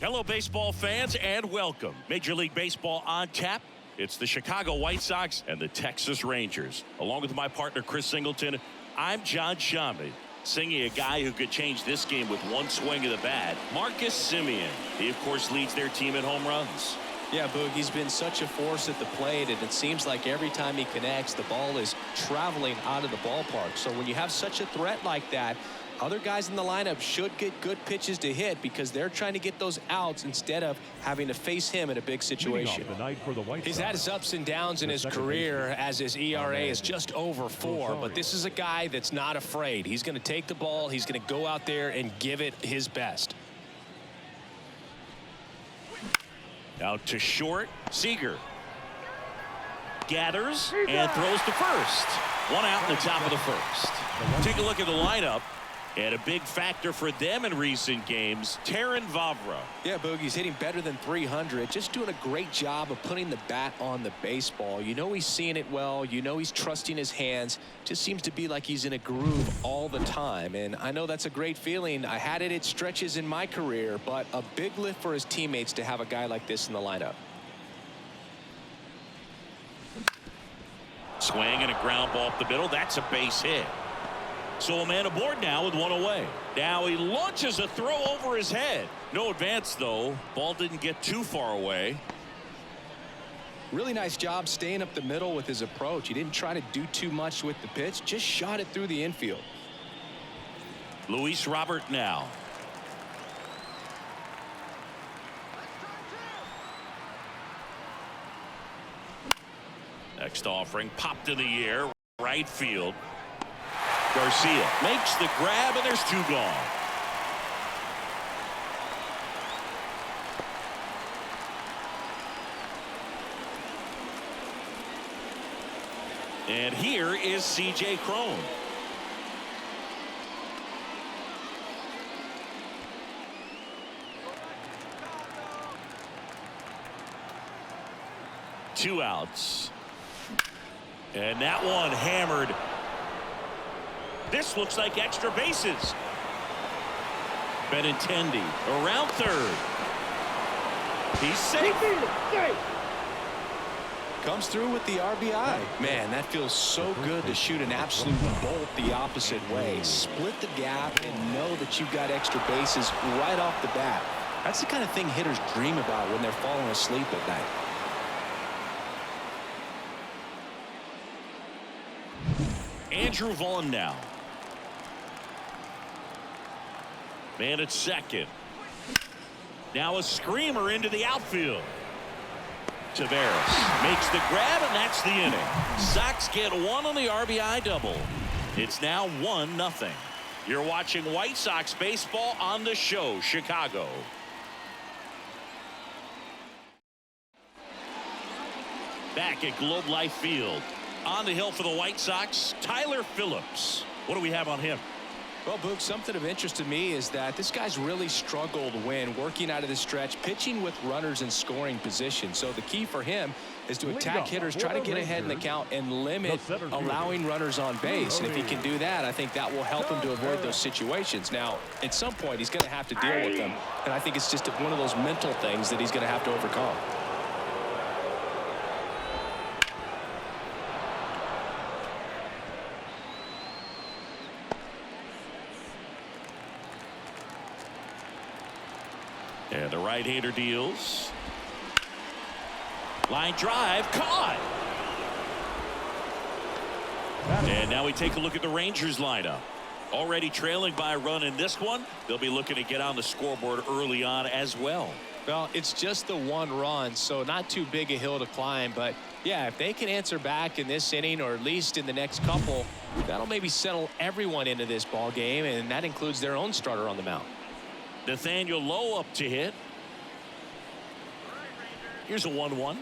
Hello, baseball fans, and welcome. Major League Baseball on tap. It's the Chicago White Sox and the Texas Rangers. Along with my partner, Chris Singleton, I'm John Shambi, singing a guy who could change this game with one swing of the bat, Marcus Semien. He, of course, leads their team in home runs. Yeah, Boog, he's been such a force at the plate, and it seems like every time he connects, the ball is traveling out of the ballpark. So when you have such a threat like that, other guys in the lineup should get good pitches to hit because they're trying to get those outs instead of having to face him in a big situation. He's had his ups and downs in his career as his ERA is just over 4, but this is a guy that's not afraid. He's going to take the ball. He's going to go out there and give it his best. Out to short, Seager gathers and throws to first. One out in the top of the first. Take a look at the lineup. And a big factor for them in recent games, Terrin Vavra. Yeah, Boogie's hitting better than 300. Just doing a great job of putting the bat on the baseball. You know he's seeing it well. You know he's trusting his hands. Just seems to be like he's in a groove all the time. And I know that's a great feeling. I had it at stretches in my career, but a big lift for his teammates to have a guy like this in the lineup. Swing and a ground ball up the middle. That's a base hit. So a man aboard now with one away. Now he launches a throw over his head. No advance, though. Ball didn't get too far away. Really nice job staying up the middle with his approach. He didn't try to do too much with the pitch. Just shot it through the infield. Luis Robert now. Next offering popped in the air. Right field. Garcia makes the grab, and there's 2 gone. And here is C.J. Cron. Two outs. And that one hammered. This looks like extra bases. Benintendi around third. He's safe. Comes through with the RBI. Man, that feels so good to shoot an absolute bolt the opposite way. Split the gap and know that you've got extra bases right off the bat. That's the kind of thing hitters dream about when they're falling asleep at night. Andrew Vaughn now. Man at second. Now a screamer into the outfield. Taveras makes the grab, and that's the inning. Sox get 1 on the RBI double. It's now 1-0. You're watching White Sox baseball on the show, Chicago. Back at Globe Life Field. On the hill for the White Sox, Tyler Phillips. What do we have on him? Well, Boog, something of interest to me is that this guy's really struggled when working out of the stretch, pitching with runners in scoring position. So the key for him is to attack hitters, try to get ahead in the count, and limit allowing runners on base. And if he can do that, I think that will help him to avoid those situations. Now, at some point, he's going to have to deal with them. And I think it's just one of those mental things that he's going to have to overcome. And the right-hander deals. Line drive, caught. And now we take a look at the Rangers lineup. Already trailing by a run in this one. They'll be looking to get on the scoreboard early on as well. Well, it's just the 1 run, so not too big a hill to climb. But, yeah, if they can answer back in this inning or at least in the next couple, that'll maybe settle everyone into this ball game, and that includes their own starter on the mound. Nathaniel Lowe up to hit. Here's a 1-1.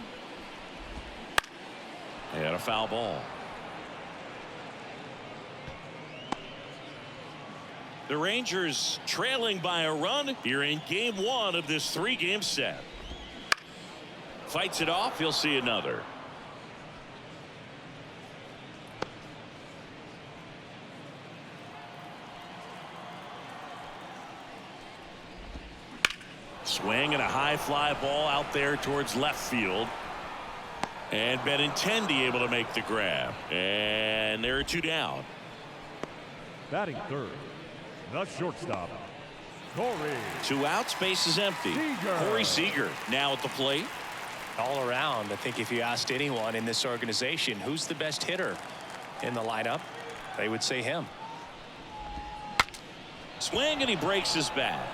And a foul ball. The Rangers trailing by a run here in game 1 of this 3-game set. Fights it off. He'll see another. Swing and a high fly ball out there towards left field. And Benintendi able to make the grab. And there are 2 down. Batting third, the shortstop, Corey. 2 outs, base is empty. Corey Seager now at the plate. All around, I think if you asked anyone in this organization who's the best hitter in the lineup, they would say him. Swing and he breaks his bat.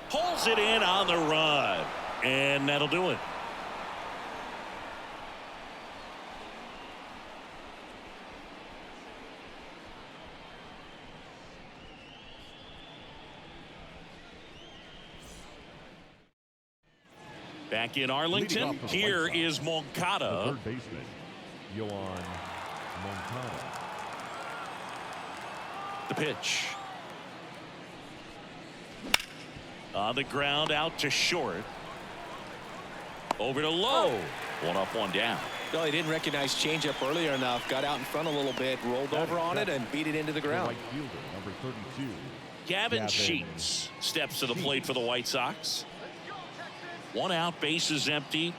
Pulls it in on the run. And that'll do it. Back in Arlington, here is Moncada. Third baseman, Yohan Moncada. The pitch. On the ground, out to short. Over to low. 1 up, 1 down. No, he didn't recognize changeup earlier enough. Got out in front a little bit, rolled over on it, and beat it into the ground. Right fielder, number 32. Gavin Sheets steps to the plate for the White Sox. 1 out, base is empty.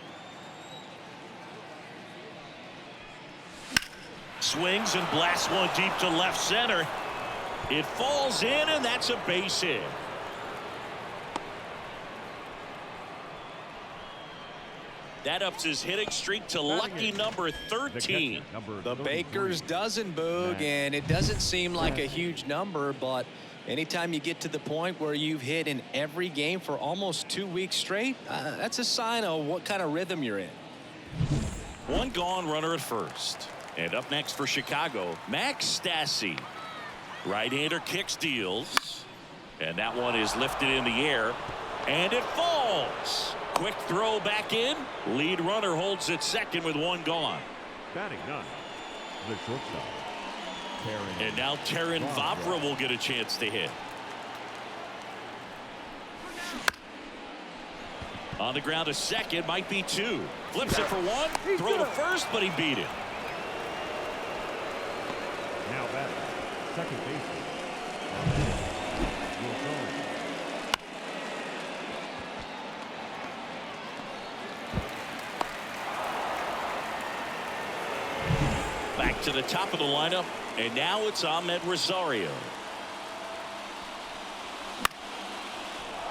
Swings and blasts one deep to left center. It falls in, and that's a base hit. That ups his hitting streak to lucky number 13. The Baker's dozen, Boog, and it doesn't seem like a huge number, but anytime you get to the point where you've hit in every game for almost 2 weeks straight, that's a sign of what kind of rhythm you're in. 1 gone, runner at first. And up next for Chicago, Max Stassi. Right-hander kicks, deals. And that one is lifted in the air. And it falls. Quick throw back in. Lead runner holds at second with 1 gone. Batting 9, the shortstop. And now Terrin Vavra will get a chance to hit. On the ground to second, might be 2. Flips it for 1. Throw to first, but he beat it. Now batting, second baseman. Back to the top of the lineup, and now it's Ahmed Rosario.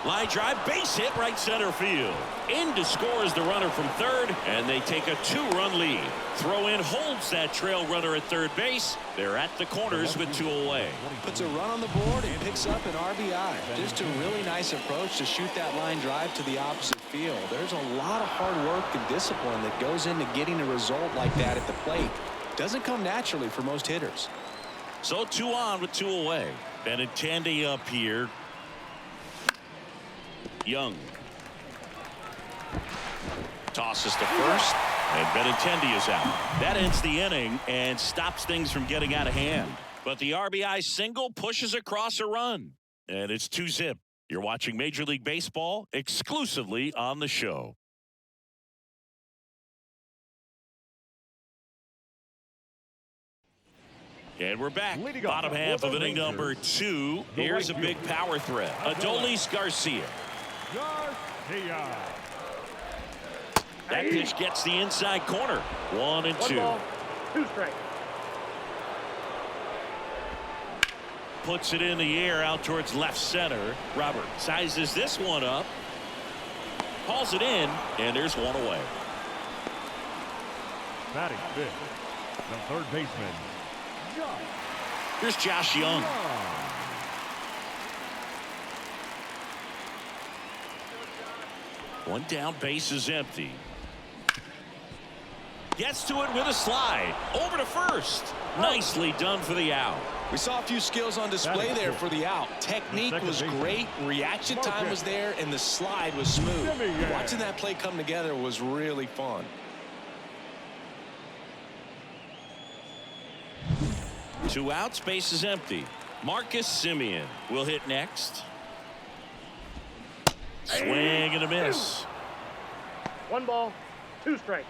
Line drive, base hit, right center field. In to score is the runner from third, and they take a 2-run lead. Throw in holds that trail runner at third base. They're at the corners with 2 away. Puts a run on the board and picks up an RBI. Just a really nice approach to shoot that line drive to the opposite field. There's a lot of hard work and discipline that goes into getting a result like that at the plate. Doesn't come naturally for most hitters. So 2 on with 2 away. Benintendi up here. Young tosses to first, and Benintendi is out. That ends the inning and stops things from getting out of hand. But the RBI single pushes across a run, and it's 2-zip. You're watching Major League Baseball exclusively on the show. And we're back. Bottom half of inning number 2. Here's a big power threat. Adolis Garcia. That pitch gets the inside corner. 1 and 2. 1 ball, 2 strikes. Puts it in the air out towards left center. Robert sizes this one up. Calls it in, and there's 1 away. Batting 5th, the third baseman. Here's Josh Young. 1 down, base is empty. Gets to it with a slide. Over to first. Nicely done for the out. We saw a few skills on display there for the out. Technique was great. Reaction time was there, and the slide was smooth. Watching that play come together was really fun. Two outs, base is empty. Marcus Semien will hit next. Swing and a miss. 1 ball, 2 strikes.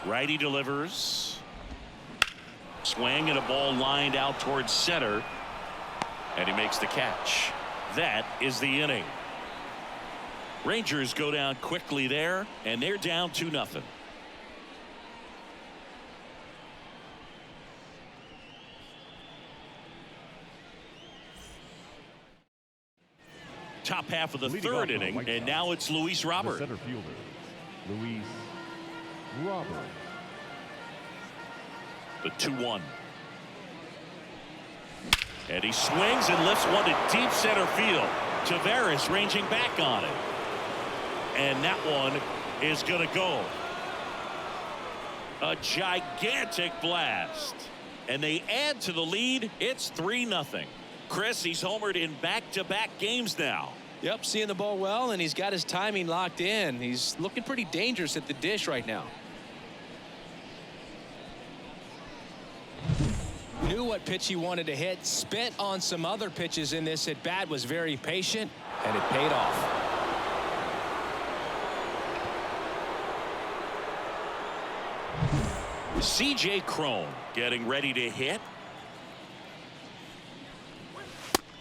Righty delivers. Swing and a ball lined out towards center. And he makes the catch. That is the inning. Rangers go down quickly there, and they're down 2-0. Top half of the third inning, and now it's Luis Robert. The center fielder, Luis Robert. The 2-1. And he swings and lifts one to deep center field. Tavares ranging back on it. And that one is going to go. A gigantic blast. And they add to the lead. It's 3-0. Chris, he's homered in back-to-back games now. Yep, seeing the ball well, and he's got his timing locked in. He's looking pretty dangerous at the dish right now. Knew what pitch he wanted to hit. Spent on some other pitches in this at bat. Was very patient, and it paid off. C.J. Cron getting ready to hit.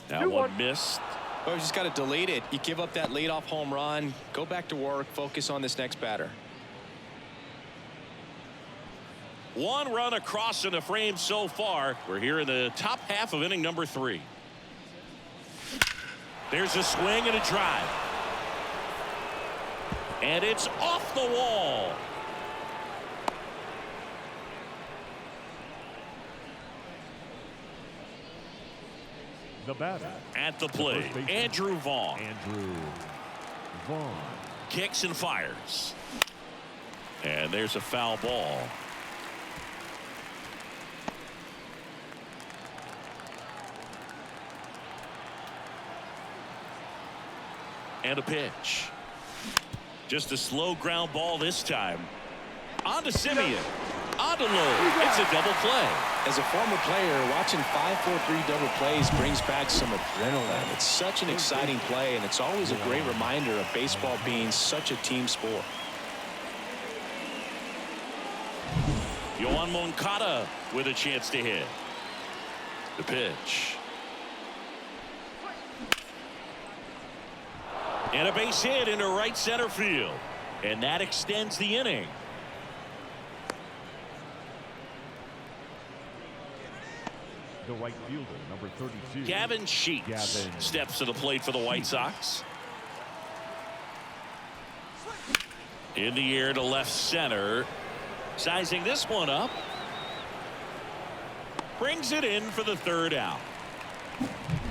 That one missed. Oh, you just got to delete it. You give up that leadoff home run. Go back to work. Focus on this next batter. One run across in the frame so far. We're here in the top half of inning number 3. There's a swing and a drive. And it's off the wall. The batter. At the plate, Andrew Vaughn. Andrew Vaughn. Kicks and fires. And there's a foul ball. And a pitch. Just a slow ground ball this time. On to Simeon. On to Lowe. It's a double play. As a former player, watching 5-4-3 double plays brings back some adrenaline. It's such an exciting play, and it's always a great reminder of baseball being such a team sport. Yohan Moncada with a chance to hit. The pitch. And a base hit into right center field. And that extends the inning. The right fielder, number 32. Gavin Sheets steps to the plate for the White Sox. In the air to left center. Sizing this one up. Brings it in for the third out.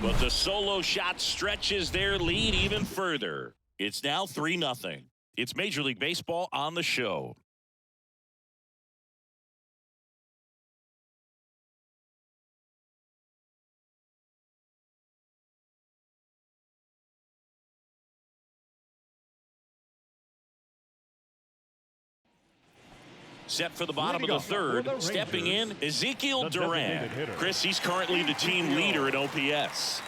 But the solo shot stretches their lead even further. It's now 3-0. It's Major League Baseball on the show. Set for the bottom of the third. Stepping in, Ezekiel Duran. Chris, he's currently the team leader in OPS.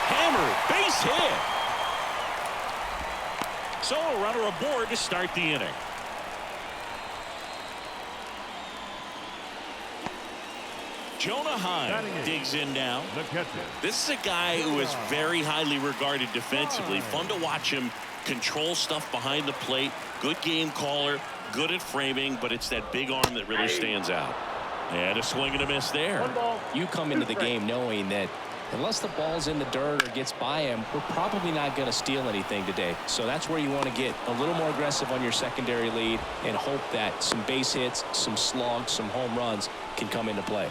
Hammered, base hit. So a runner aboard to start the inning. Jonah Heim digs in now. This is a guy who is very highly regarded defensively. Fun to watch him control stuff behind the plate. Good game caller, good at framing, but it's that big arm that really stands out. And a swing and a miss there. You come into the game knowing that unless the ball's in the dirt or gets by him, we're probably not going to steal anything today. So that's where you want to get a little more aggressive on your secondary lead and hope that some base hits, some slugs, some home runs can come into play.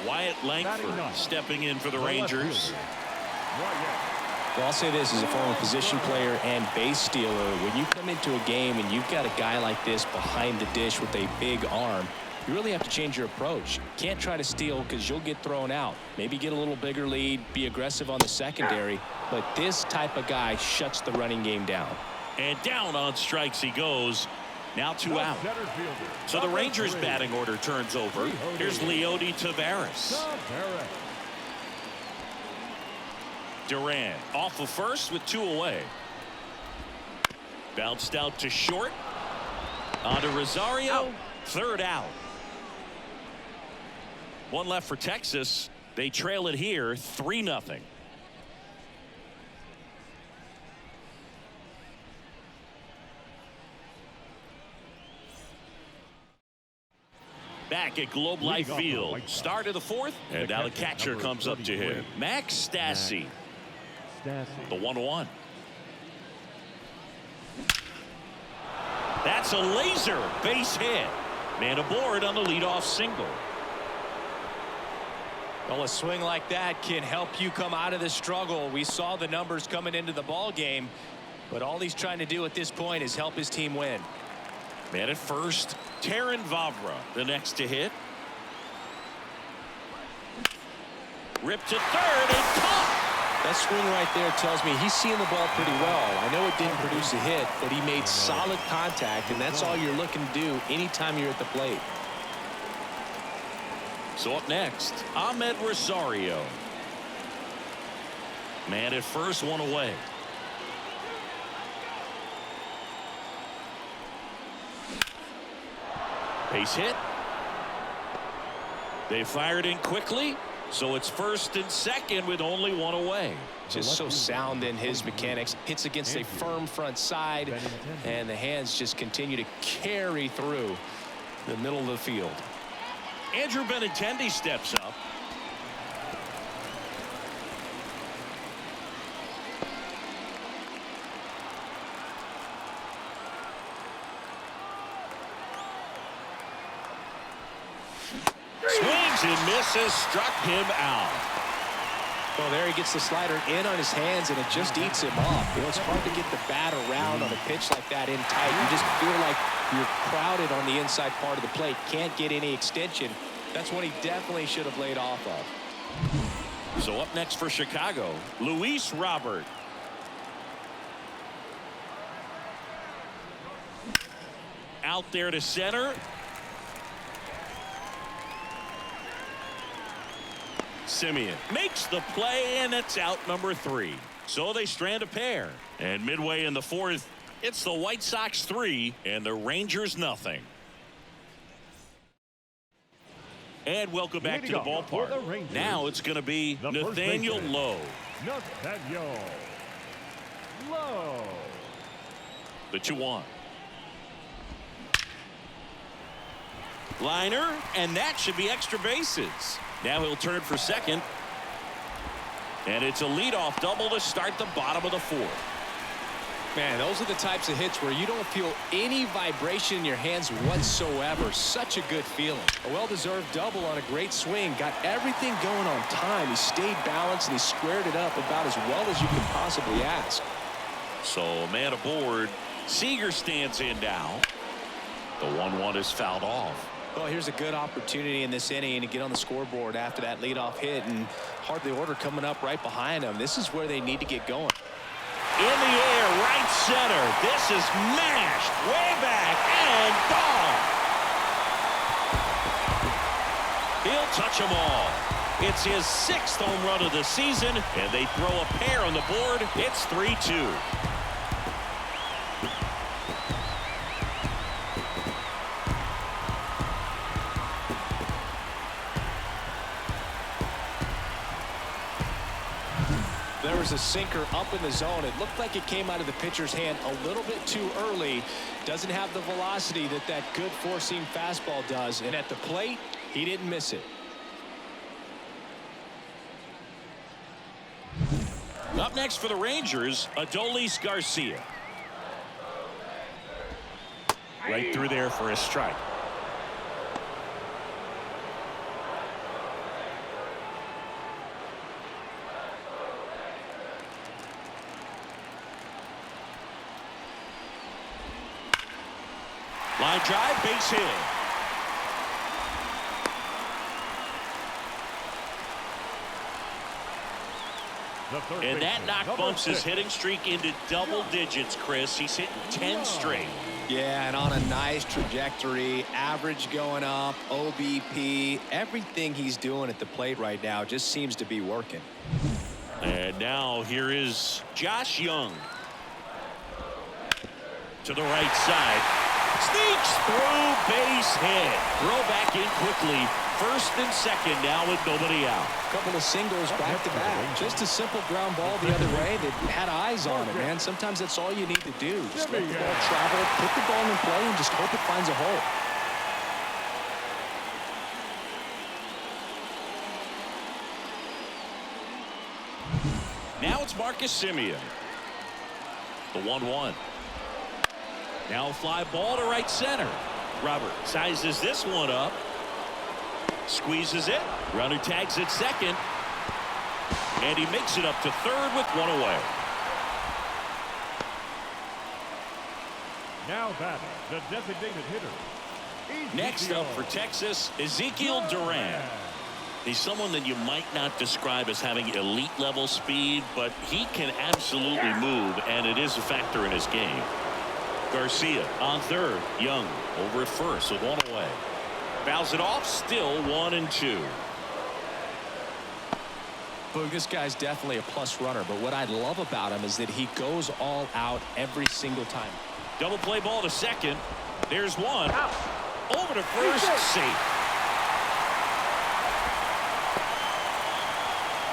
Wyatt Langford stepping in for the Rangers. Well, I'll say this as a former position player and base stealer. When you come into a game and you've got a guy like this behind the dish with a big arm, you really have to change your approach. Can't try to steal because you'll get thrown out. Maybe get a little bigger lead, be aggressive on the secondary. But this type of guy shuts the running game down. And down on strikes he goes. Now 2 out. So the Rangers batting order turns over. Here's Leody Taveras. Duran off of first with 2 away. Bounced out to short. On to Rosario. Out. 3rd out. 1 left for Texas. They trail it here 3-0. Back at Globe Life Field. Start of the 4th. And now the catcher comes up to him. Max Stassi. The 1-1. That's a laser base hit. Man aboard on the leadoff single. Well, a swing like that can help you come out of the struggle. We saw the numbers coming into the ball game, but all he's trying to do at this point is help his team win. Man at first, Terrin Vavra, the next to hit. Ripped to 3rd and caught. That swing right there tells me he's seeing the ball pretty well. I know it didn't produce a hit, but he made solid contact, and that's all you're looking to do anytime you're at the plate. So up next, Ahmed Rosario. Man at first, 1 away. Base hit. They fired in quickly, so it's 1st and 2nd with only 1 away. Just so sound in his mechanics. Hits against a firm front side, and the hands just continue to carry through the middle of the field. Andrew Benintendi steps up. Swings and misses, struck him out. Well, there he gets the slider in on his hands, and it just eats him up. You know, it's hard to get the bat around on a pitch like that in tight. You just feel like you're crowded on the inside part of the plate. Can't get any extension. That's what he definitely should have laid off of. So up next for Chicago, Luis Robert. Out there to center. Simeon makes the play, and it's out number 3. So they strand a pair. And midway in the 4th, it's the White Sox 3 and the Rangers nothing. And welcome back to the ballpark. Now it's going to be Nathaniel Lowe. Nathaniel Lowe. The 2-1. Liner, and that should be extra bases. Now he'll turn for second. And it's a leadoff double to start the bottom of the 4th. Man, those are the types of hits where you don't feel any vibration in your hands whatsoever. Such a good feeling. A well-deserved double on a great swing. Got everything going on time. He stayed balanced, and he squared it up about as well as you can possibly ask. So man aboard. Seager stands in now. The 1-1 is fouled off. Well, here's a good opportunity in this inning to get on the scoreboard after that leadoff hit, and hardly order coming up right behind them. This is where they need to get going. In the air, right center. This is mashed way back and gone. He'll touch them all. It's his 6th home run of the season, and they throw a pair on the board. It's 3-2. There was a sinker up in the zone. It looked like it came out of the pitcher's hand a little bit too early. Doesn't have the velocity that that good four-seam fastball does. And at the plate, he didn't miss it. Up next for the Rangers, Adolis Garcia. Right through there for a strike. Line drive, base hit. And that knock bumps his hitting streak into double digits, Chris. He's hitting 10 straight. Yeah, and on a nice trajectory. Average going up, OBP. Everything he's doing at the plate right now just seems to be working. And now here is Josh Young. To the right side. Sneaks through, base hit. Throw back in quickly. First and second now with nobody out. Couple of singles back to back. Just a simple ground ball the other way that had eyes on it, man. Sometimes that's all you need to do. Just let the ball travel, put the ball in play, and just hope it finds a hole. Now it's Marcus Semien. The 1-1. Now a fly ball to right center. Robert sizes this one up. Squeezes it. Runner tags at second. And he makes it up to third with one away. Now batting, the designated hitter. Next up for Texas, Ezekiel Duran. He's someone that you might not describe as having elite level speed, but he can absolutely move, and it is a factor in his game. Garcia on third. Young over at first with one away. Fouls it off. Still 1-2. Boog, this guy's definitely a plus runner, but what I love about him is that he goes all out every single time. Double play ball to second. There's one. Over to first. Safe.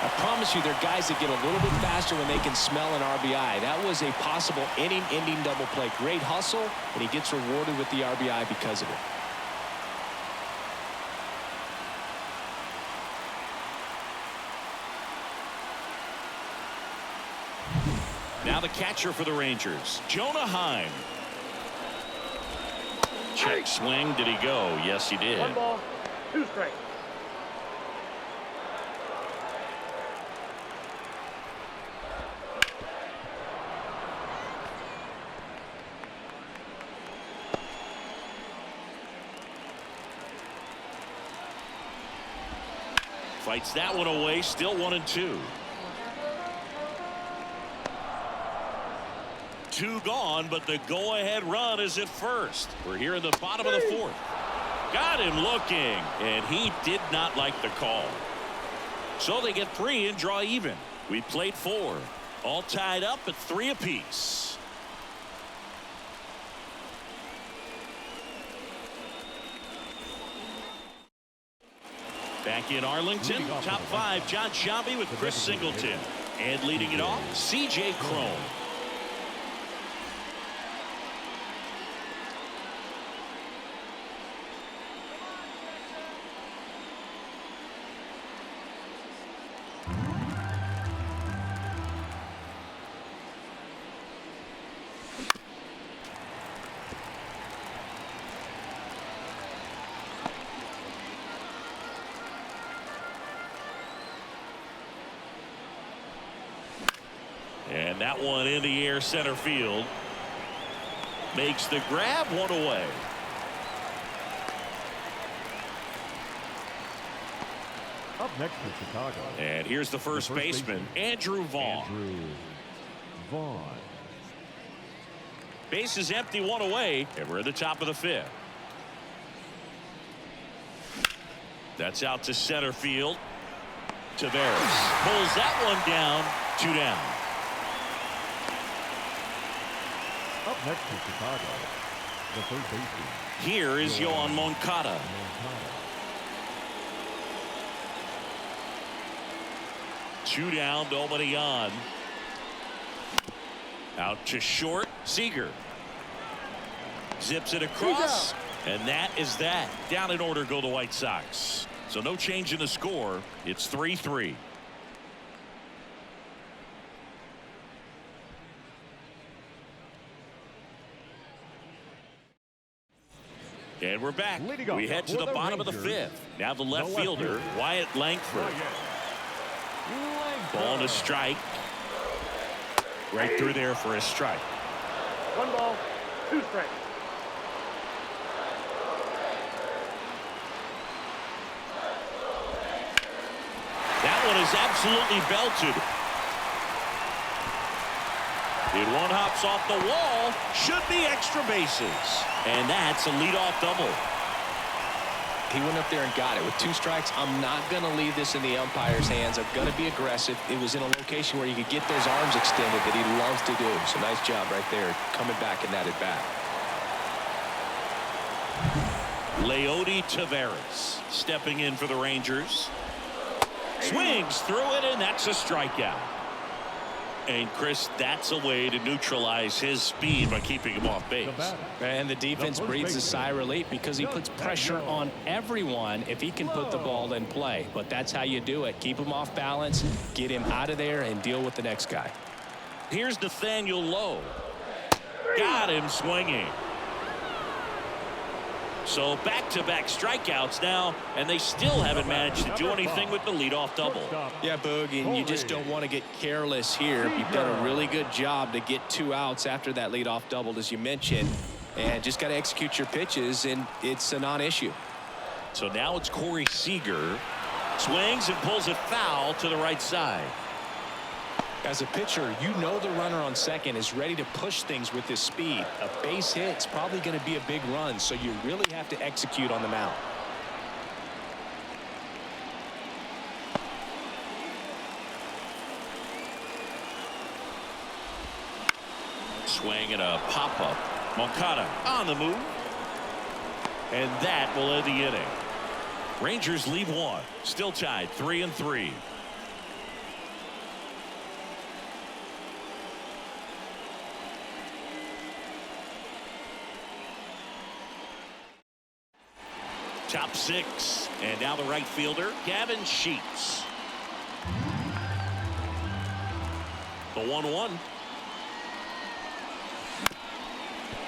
I promise you, there are guys that get a little bit faster when they can smell an RBI. That was a possible inning-ending double play. Great hustle, and he gets rewarded with the RBI because of it. Now the catcher for the Rangers, Jonah Heim. Check swing. Did he go? Yes, he did. 1 ball, 2 strikes. Fights that one away. Still 1-2. 2 gone, but the go-ahead run is at first. We're here in the bottom of the 4th. Got him looking, and he did not like the call. So they get 3 and draw even. We played 4. All tied up at 3 apiece. Back in Arlington, top 5, John Sciambi with Chris Singleton. And leading it off, C.J. Cron. And that one in the air center field. Makes the grab, 1 away. Up next for Chicago. And here's the first baseman, Andrew Vaughn. Base is empty, 1 away, and we're at the top of the 5th. That's out to center field. Taveras pulls that one down. 2 down. Up next for Chicago, the third baseman. Here is Yoan Moncada. Two down, nobody on. Out to short, Seager. Zips it across, and that is that. Down in order go the White Sox. So no change in the score. It's 3-3. And we're back. We head to the bottom of the 5th. Now the left fielder, Wyatt Langford. Ball to strike. Right through there for a strike. 1 ball, 2 strikes. That one is absolutely belted. It one hops off the wall. Should be extra bases. And that's a leadoff double. He went up there and got it. With 2 strikes, I'm not going to leave this in the umpire's hands. I'm going to be aggressive. It was in a location where you could get those arms extended that he loves to do. So nice job right there, coming back in that at bat. Leody Taveras stepping in for the Rangers. Swings through it, and that's a strikeout. And Chris, that's a way to neutralize his speed by keeping him off base. And the defense breathes a sigh of relief because he puts pressure on everyone if he can put the ball in play. But that's how you do it. Keep him off balance, get him out of there, and deal with the next guy. Here's Nathaniel Lowe. Got him swinging. So back-to-back strikeouts now, and they still haven't managed to do anything with the leadoff double. Yeah, Boog, and you just don't want to get careless here. You've done a really good job to get 2 outs after that leadoff double, as you mentioned, and just got to execute your pitches, and it's a non-issue. So now it's Corey Seager. Swings and pulls it foul to the right side. As a pitcher, you know the runner on second is ready to push things with his speed. A base hit's probably going to be a big run, so you really have to execute on the mound. Swing and a pop-up. Moncada on the move. And that will end the inning. Rangers lead 1. Still tied 3-3. Top 6, and now the right fielder, Gavin Sheets. The 1-1.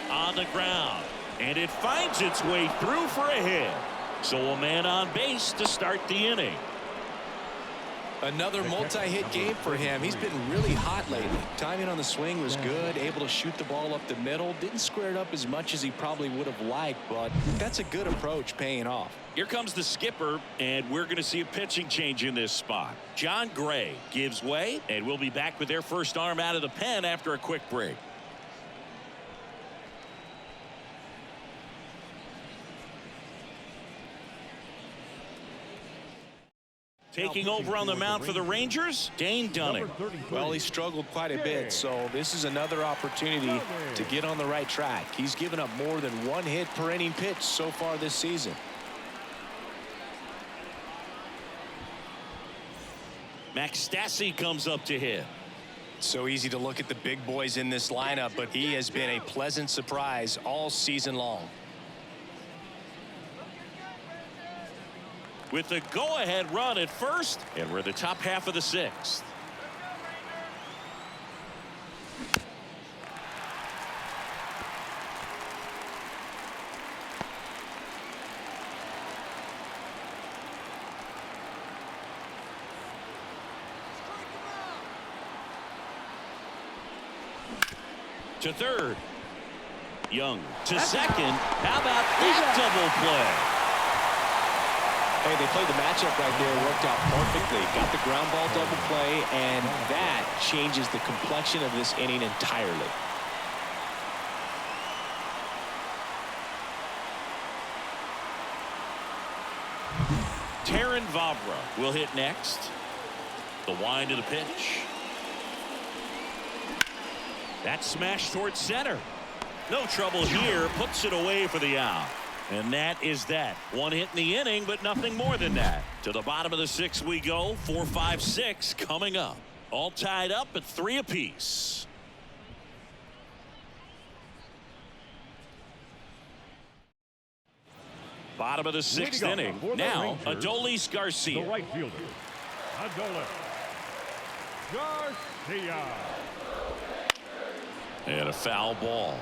On the ground, and it finds its way through for a hit. So a man on base to start the inning. Another multi-hit game for him. He's been really hot lately. Timing on the swing was good, able to shoot the ball up the middle. Didn't square it up as much as he probably would have liked, but that's a good approach paying off. Here comes the skipper, and we're going to see a pitching change in this spot. John Gray gives way, and we'll be back with their first arm out of the pen after a quick break. Taking over on the mound for the Rangers, Dane Dunning. Well, he struggled quite a bit, so this is another opportunity to get on the right track. He's given up more than 1 hit per inning pitch so far this season. Max Stassi comes up to hit. So easy to look at the big boys in this lineup, but he has been a pleasant surprise all season long. With the go-ahead run at first, and we're in the top half of the 6th. To third. Young to second. How about that double play? Hey, they played the matchup right there, worked out perfectly. Got the ground ball double play, and that changes the complexion of this inning entirely. Taron Vavra will hit next. The wind of the pitch. That smash towards center. No trouble here. Puts it away for the out. And that is that. 1 hit in the inning, but nothing more than that. To the bottom of the 6th we go. 4, 5, 6 coming up. All tied up at 3 apiece. Bottom of the 6th inning. Now, Adolis Garcia. The right fielder, Adolis Garcia. And a foul ball.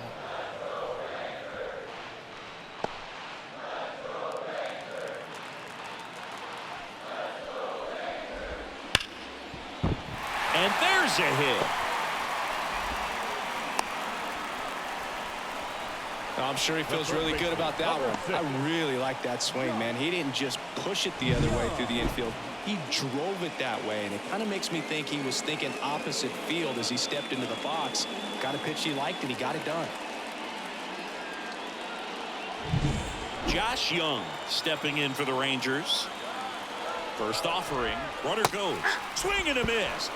And there's a hit. I'm sure he feels really good about that one. I really like that swing, man. He didn't just push it the other way through the infield. He drove it that way, and it kind of makes me think he was thinking opposite field as he stepped into the box. Got a pitch he liked, and he got it done. Josh Young stepping in for the Rangers. First offering. Runner goes. Swing and a miss.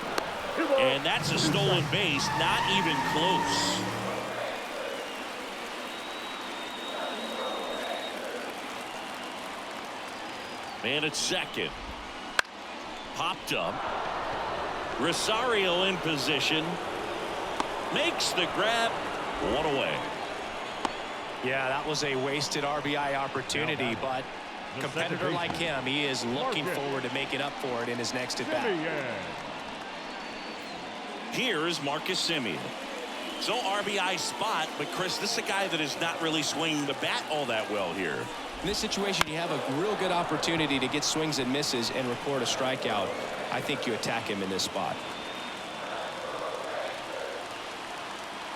And that's a stolen base. Not even close. Man at second. Popped up. Rosario in position. Makes the grab. One away. Yeah, that was a wasted RBI opportunity, but a competitor like him, he is looking forward to making up for it in his next at bat. Here's Marcus Semien. So RBI spot, but Chris, this is a guy that is not really swinging the bat all that well here. In this situation, you have a real good opportunity to get swings and misses and record a strikeout. I think you attack him in this spot.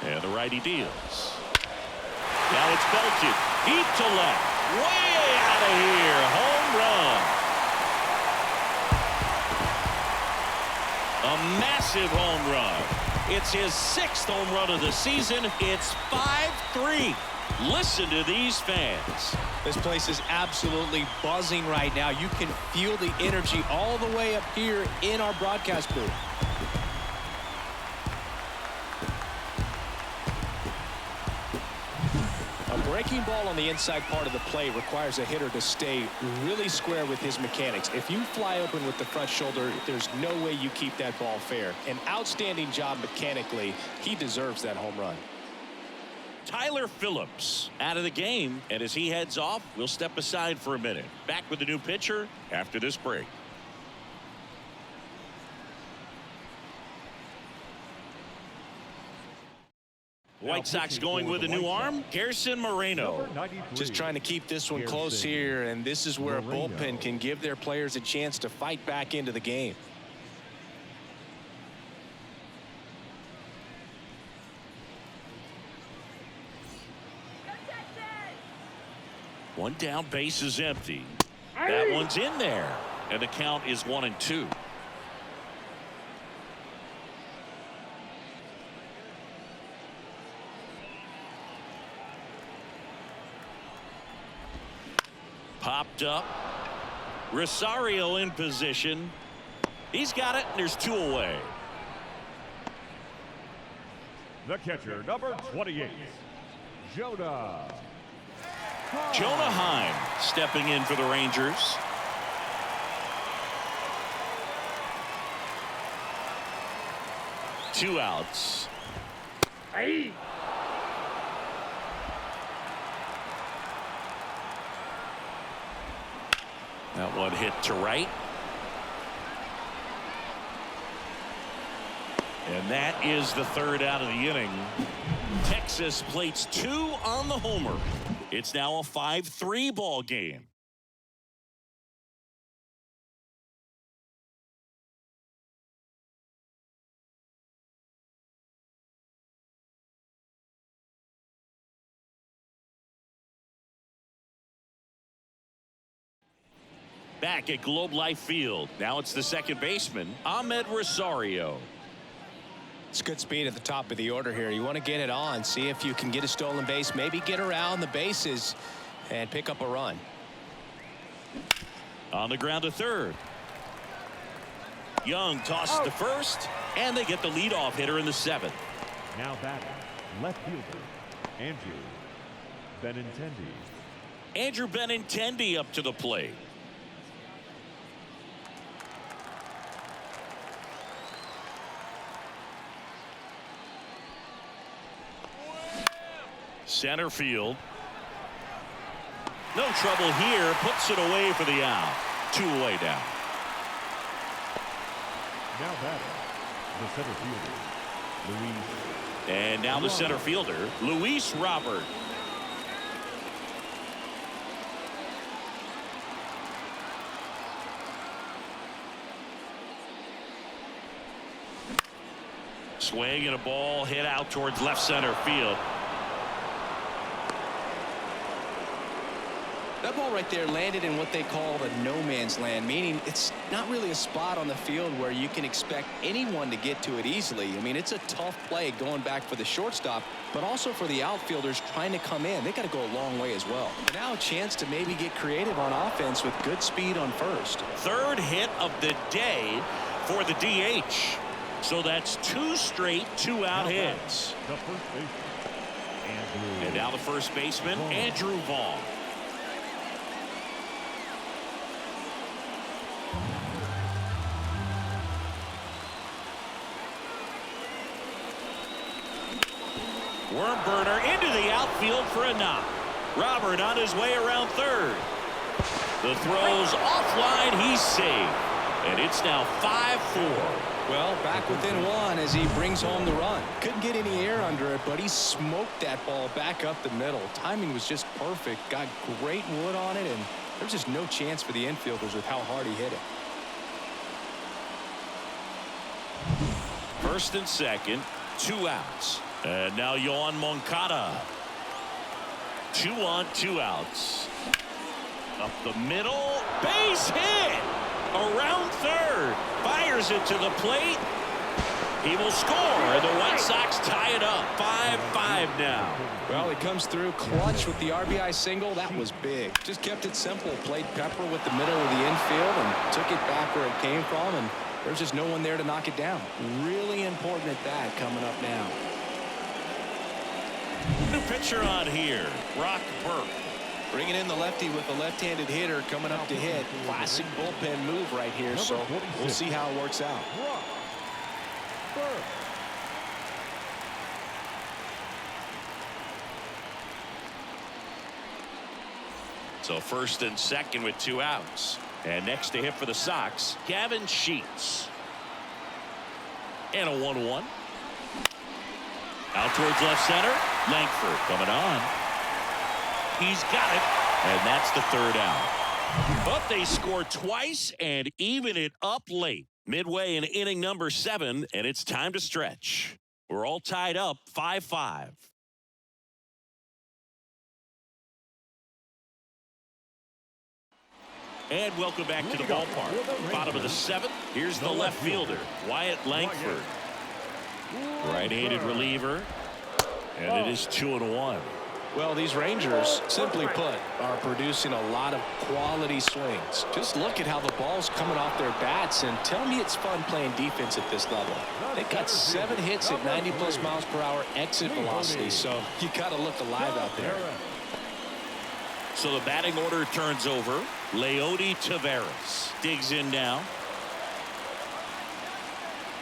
And the righty deals. Now it's belted. Deep to left. Way out of here. Home run. A massive home run. It's his 6th home run of the season. It's 5-3. Listen to these fans. This place is absolutely buzzing right now. You can feel the energy all the way up here in our broadcast booth. A breaking ball on the inside part of the plate requires a hitter to stay really square with his mechanics. If you fly open with the front shoulder, there's no way you keep that ball fair. An outstanding job mechanically. He deserves that home run. Tyler Phillips out of the game, and as he heads off, we'll step aside for a minute. Back with the new pitcher after this break. White Sox going with a new arm, Gerson Moreno. Just trying to keep this one close here, and this is where a bullpen can give their players a chance to fight back into the game. One down, base is empty. That one's in there, and the count is 1-2. Popped up. Rosario in position. He's got it, and there's 2 away. The catcher, number 28, Jonah Heim stepping in for the Rangers. Two outs. Hey. That one hit to right. And that is the 3rd out of the inning. Texas plates 2 on the homer. It's now a 5-3 ball game. Back at Globe Life Field. Now it's the second baseman, Ahmed Rosario. It's good speed at the top of the order here. You want to get it on, see if you can get a stolen base, maybe get around the bases and pick up a run. On the ground to third. Young tosses to first, and they get the leadoff hitter in the 7th. Now batting, left fielder, Andrew Benintendi. Andrew Benintendi up to the plate. Center field. No trouble here. Puts it away for the out. 2 away down. Now batting, the center fielder, Luis. And now the center fielder, Luis Robert. Swing and a ball hit out towards left center field. That ball right there landed in what they call the no man's land, meaning it's not really a spot on the field where you can expect anyone to get to it easily. I mean, it's a tough play going back for the shortstop, but also for the outfielders trying to come in. They got to go a long way as well. But now a chance to maybe get creative on offense with good speed on first. Third hit of the day for the DH. So that's 2 straight 2-out hits. The first baseman, Andrew. And now the first baseman, Andrew Vaughn. Worm burner into the outfield for a knock. Robert on his way around third. The throw's offline. He's saved. And it's now 5-4. Well, back within 1 as he brings home the run. Couldn't get any air under it, but he smoked that ball back up the middle. Timing was just perfect. Got great wood on it, and there's just no chance for the infielders with how hard he hit it. First and second, 2 outs. And now Yohan Moncada. 2 on, 2 outs. Up the middle. Base hit. Around third. Fires it to the plate. He will score. And the White Sox tie it up. 5-5 now. Well, he comes through clutch with the RBI single. That was big. Just kept it simple. Played pepper with the middle of the infield and took it back where it came from. And there's just no one there to knock it down. Really important at that coming up now. New pitcher on here, Brock Burke. Bringing in the lefty with the left-handed hitter coming up to hit. Classic bullpen move right here, so we'll see how it works out. So first and second with 2 outs. And next to hit for the Sox, Gavin Sheets. And a 1-1. Out towards left center. Langford coming on. He's got it. And that's the 3rd out. But they score twice and even it up late. Midway in inning number 7, and it's time to stretch. We're all tied up 5-5. And welcome back to the ballpark. Bottom of the 7th. Here's the left fielder, Wyatt Langford. Right-handed reliever. And it is 2-1. Well, these Rangers, simply put, are producing a lot of quality swings. Just look at how the ball's coming off their bats, and tell me it's fun playing defense at this level. They got 7 hits at 90+ miles per hour exit velocity, so you got to look alive out there. So the batting order turns over. Leody Taveras digs in now.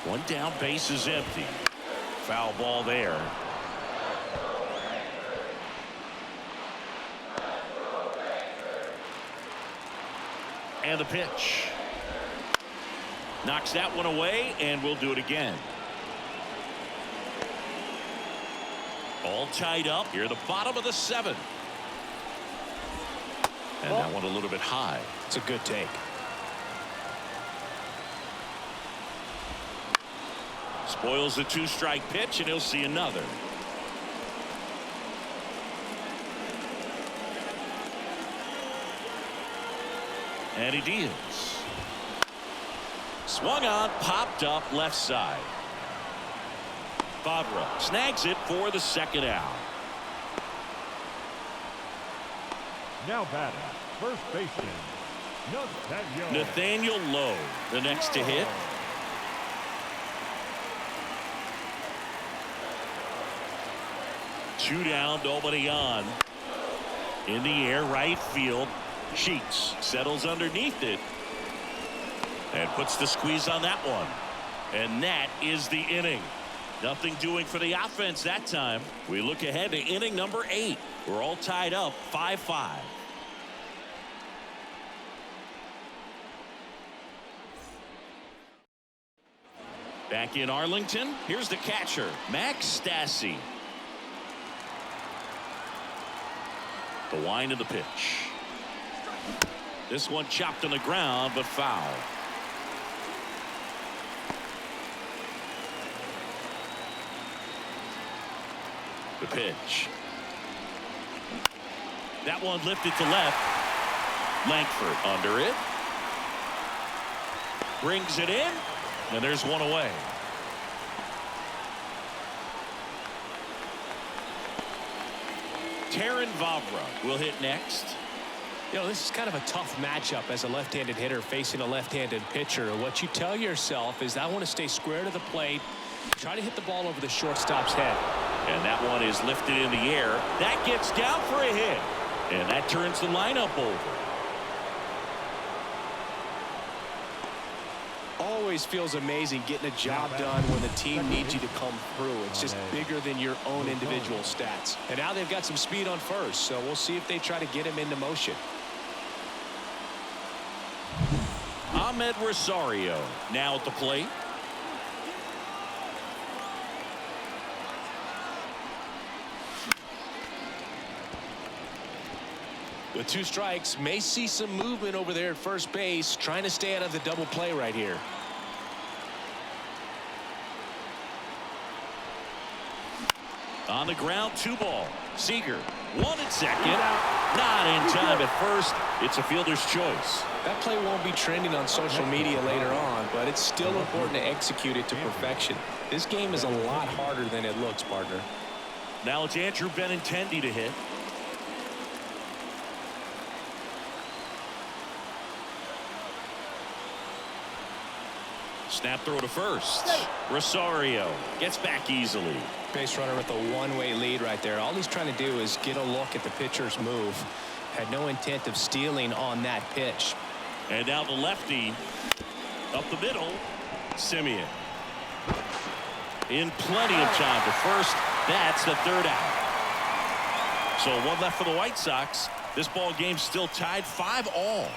1 down, base is empty. Foul ball there. And the pitch. Knocks that one away, and we'll do it again. All tied up here at the bottom of the 7th. And that one a little bit high. It's a good take. Spoils the 2-strike pitch, and he'll see another. And he deals. Swung on, popped up left side. Favre snags it for the 2nd out. Now batting, first baseman, Nathaniel Lowe, the next to hit. Two down, nobody on. In the air, right field. Sheets settles underneath it and puts the squeeze on that one. And that is the inning. Nothing doing for the offense that time. We look ahead to inning number 8. We're all tied up 5-5. Back in Arlington, here's the catcher, Max Stassi. The wind of the pitch. This one chopped on the ground, but foul. The pitch. That one lifted to left. Langford under it. Brings it in. And there's one away. Taron Vavra will hit next. You know, this is kind of a tough matchup as a left-handed hitter facing a left-handed pitcher. What you tell yourself is, I want to stay square to the plate, try to hit the ball over the shortstop's head. And that one is lifted in the air. That gets down for a hit. And that turns the lineup over. Always feels amazing getting a job done when the team needs you to come through. It's just bigger than your own individual stats. And now they've got some speed on first, so we'll see if they try to get him into motion. Ahmed Rosario now at the plate. With 2 strikes, may see some movement over there at first base, trying to stay out of the double play right here. On the ground, 2 ball. Seager, 1 at second. Not in time at first. It's a fielder's choice. That play won't be trending on social media later on, but it's still important to execute it to perfection. This game is a lot harder than it looks, partner. Now it's Andrew Benintendi to hit. Snap throw to first. Rosario gets back easily. Base runner with a one-way lead right there. All he's trying to do is get a look at the pitcher's move. Had no intent of stealing on that pitch. And now the lefty up the middle. Simeon in plenty of time to first. That's the 3rd out. So 1 left for the White Sox. This ball game still tied 5-all.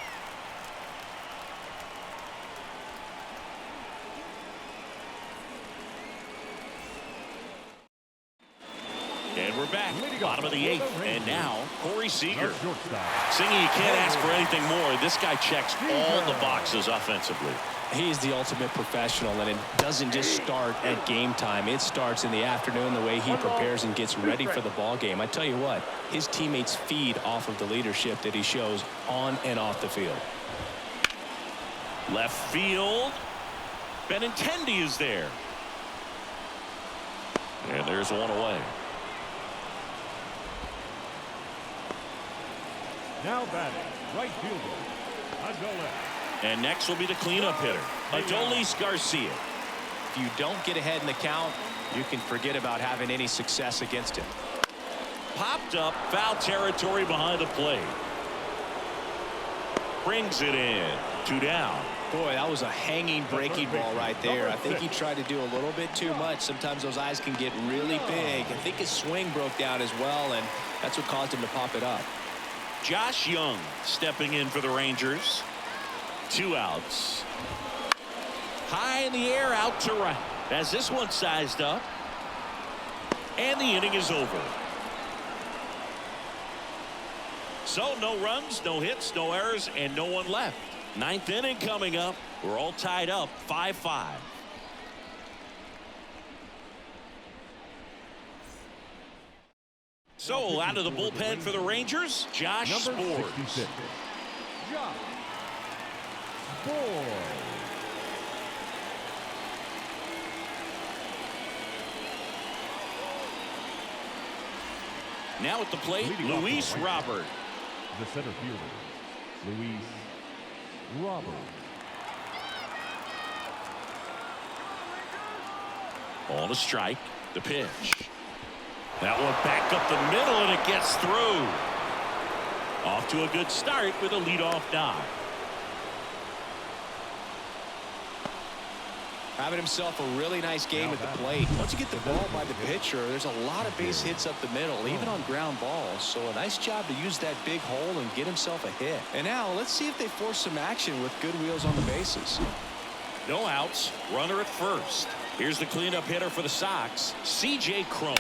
And we're back. Bottom of the 8th. And now Corey Seager. Singy, you can't ask for anything more. This guy checks all the boxes offensively. He's the ultimate professional, and it doesn't just start at game time. It starts in the afternoon, the way he prepares and gets ready for the ball game. I tell you what, his teammates feed off of the leadership that he shows on and off the field. Left field. Benintendi is there. And there's one away. Now batting, right fielder, Adolis. And next will be the cleanup hitter, Adolis Garcia. If you don't get ahead in the count, you can forget about having any success against him. Popped up, foul territory behind the plate. Brings it in. 2 down. Boy, that was a hanging breaking ball right there. I think he tried to do a little bit too much. Sometimes those eyes can get really big. I think his swing broke down as well, and that's what caused him to pop it up. Josh Young stepping in for the Rangers. 2 outs. High in the air, out to right. As this one sized up. And the inning is over. So no runs, no hits, no errors, and no one left. 9th inning coming up. We're all tied up 5-5. So out of the bullpen for the Rangers, Josh Sborz. Josh Sborz. Now at the plate, Luis Robert. The center fielder, Luis Robert. On a strike, the pitch. That one back up the middle, and it gets through. Off to a good start with a leadoff knock. Having himself a really nice game at the plate. Once you get the ball by the pitcher, there's a lot of base hits up the middle, even on ground balls. So a nice job to use that big hole and get himself a hit. And now let's see if they force some action with good wheels on the bases. No outs, runner at first. Here's the cleanup hitter for the Sox, C.J. Cron.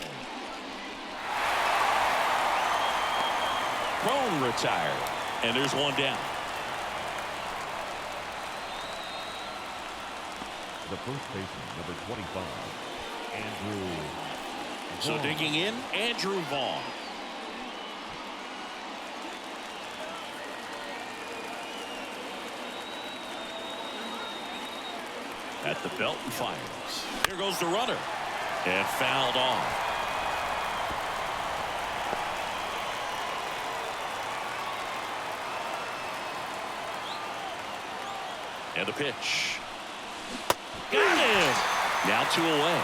Cron retired, and there's one down. The first baseman, number 25, Andrew Vaughn. So digging in, Andrew Vaughn. At the belt and fires. Here goes the runner. And fouled off. And the pitch. Got him. Now 2 away.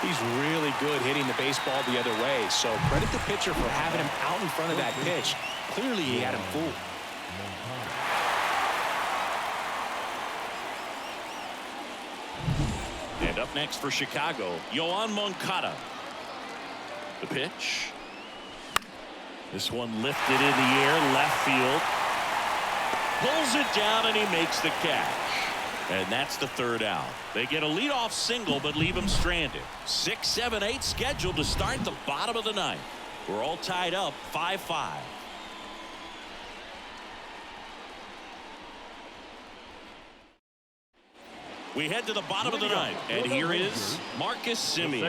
He's really good hitting the baseball the other way. So credit the pitcher for having him out in front of that pitch. Clearly he had him fooled. And up next for Chicago, Yoan Moncada. The pitch. This one lifted in the air, left field. Pulls it down and he makes the catch. And that's the 3rd out. They get a leadoff single but leave him stranded. 6, 7, 8 scheduled to start the bottom of the 9th. We're all tied up 5-5. We head to the bottom of the 9th, and here is Marcus Semien.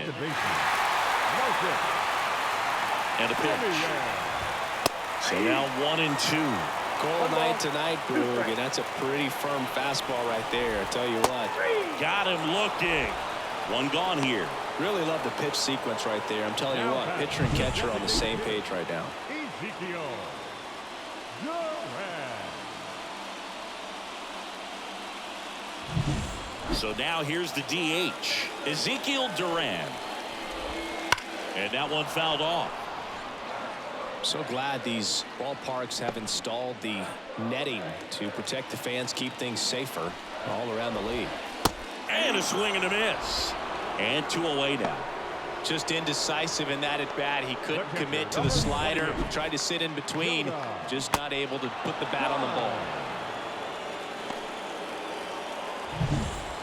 And a pitch. So now 1-2. Cold night tonight, Boog, and that's a pretty firm fastball right there. I tell you what. Got him looking. 1 gone here. Really love the pitch sequence right there. I'm telling you what, pitcher and catcher on the same page right now. So now here's the DH, Ezekiel Duran. And that one fouled off. So glad these ballparks have installed the netting to protect the fans, keep things safer all around the league. And a swing and a miss. And 2 away now. Just indecisive in that at bat. He couldn't commit to the slider. Tried to sit in between. Just not able to put the bat on the ball.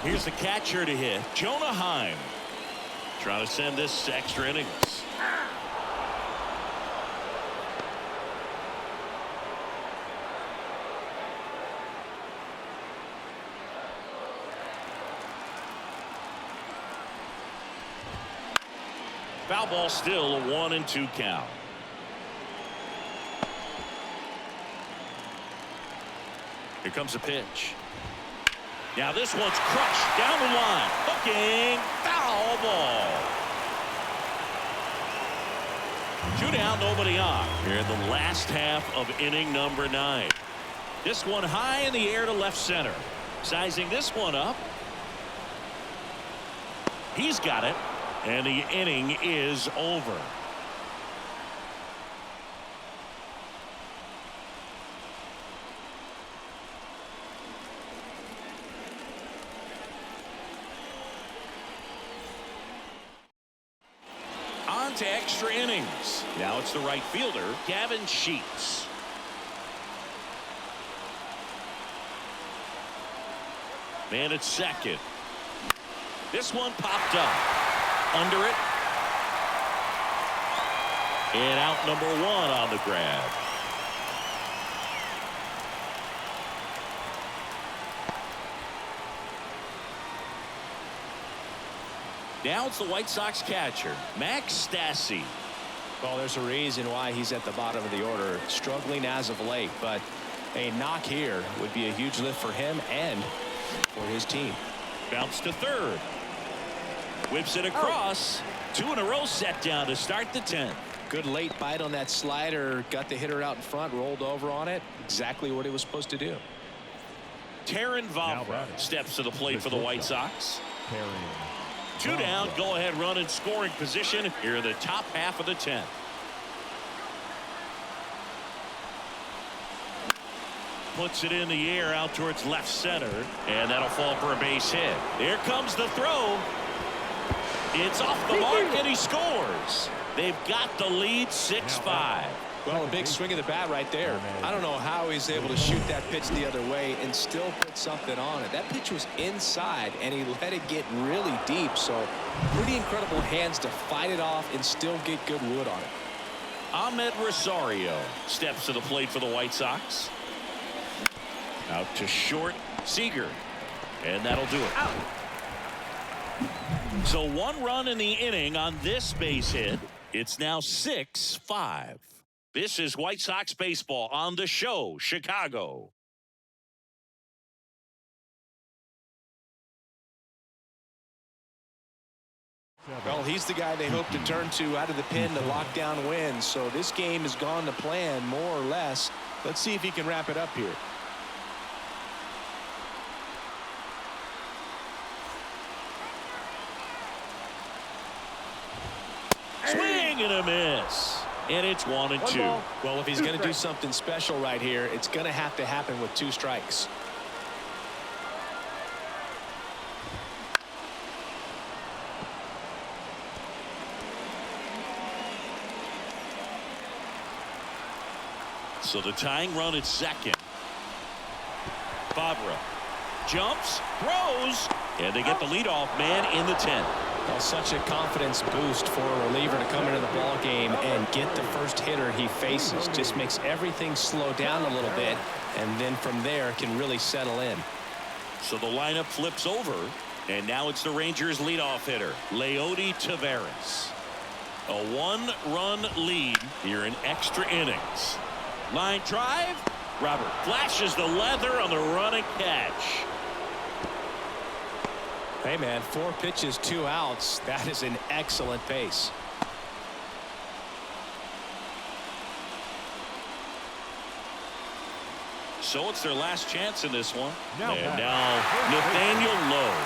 Here's the catcher to hit, Jonah Heim. Trying to send this to extra innings. Foul ball, still a 1-2 count. Here comes a pitch. Now this one's crushed down the line. Hooking. Foul ball. 2 down, nobody on. Here in the last half of inning number 9. This one high in the air to left center. Sizing this one up. He's got it. And the inning is over. On to extra innings. Now it's the right fielder, Gavin Sheets. Man at second. This one popped up. Under it. And out number 1 on the grab. Now it's the White Sox catcher, Max Stassi. Well, there's a reason why he's at the bottom of the order, struggling as of late, but a knock here would be a huge lift for him and for his team. Bounce to third. Whips it across. 2 in a row set down to start the 10th. Good late bite on that slider. Got the hitter out in front, rolled over on it. Exactly what he was supposed to do. Terrin Vavra steps to the plate for the White Sox. 2 down, go ahead run in scoring position here in the top half of the 10th. Puts it in the air out towards left center, and that'll fall for a base hit. Here comes the throw. It's off the mark, and he scores. They've got the lead 6-5. Well, a big swing of the bat right there. I don't know how he's able to shoot that pitch the other way and still put something on it. That pitch was inside, and he let it get really deep. So pretty incredible hands to fight it off and still get good wood on it. Ahmed Rosario steps to the plate for the White Sox. Out to short, Seager. And that'll do it. Out. So 1 run in the inning on this base hit. It's now 6-5. This is White Sox baseball on the show, Chicago. he's the guy they hope to turn to out of the pen to lock down wins. So this game has gone to plan more or less. Let's see if he can wrap it up here. Swing and a miss. And it's 1-2. Well, if he's going to do something special right here, it's going to have to happen with 2 strikes. So the tying run at second. Fabra jumps, throws, and they get the leadoff man in the 10th. Well, such a confidence boost for a reliever to come into the ball game and get the first hitter he faces. Just makes everything slow down a little bit, and then from there can really settle in. So the lineup flips over, and now it's the Rangers leadoff hitter, Leody Taveras. A 1-run lead here in extra innings. Line drive. Robert flashes the leather on the run and catch. Hey, man, 4 pitches, 2 outs. That is an excellent pace. So it's their last chance in this one. And now Nathaniel Lowe.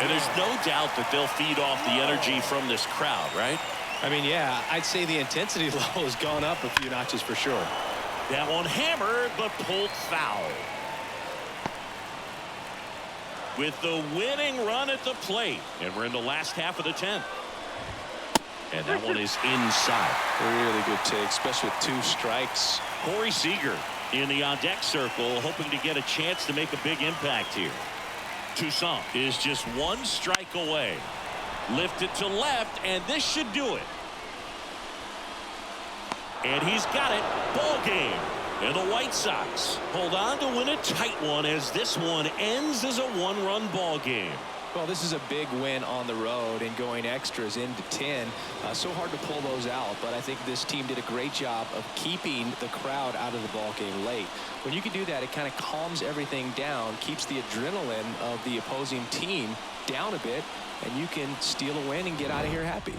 And there's no doubt that they'll feed off the energy from this crowd, right? I mean, yeah, I'd say the intensity level has gone up a few notches for sure. That one hammered, but pulled foul. With the winning run at the plate. And we're in the last half of the 10th. And that one is inside. Really good take, especially with 2 strikes. Corey Seager in the on-deck circle, hoping to get a chance to make a big impact here. Toussaint is just 1 strike away. Lifted to left, and this should do it. And he's got it. Ball game. And the White Sox hold on to win a tight one as this one ends as a 1-run ball game. Well, this is a big win on the road and going extras into 10. So hard to pull those out, but I think this team did a great job of keeping the crowd out of the ball game late. When you can do that, it kind of calms everything down, keeps the adrenaline of the opposing team down a bit, and you can steal a win and get out of here happy.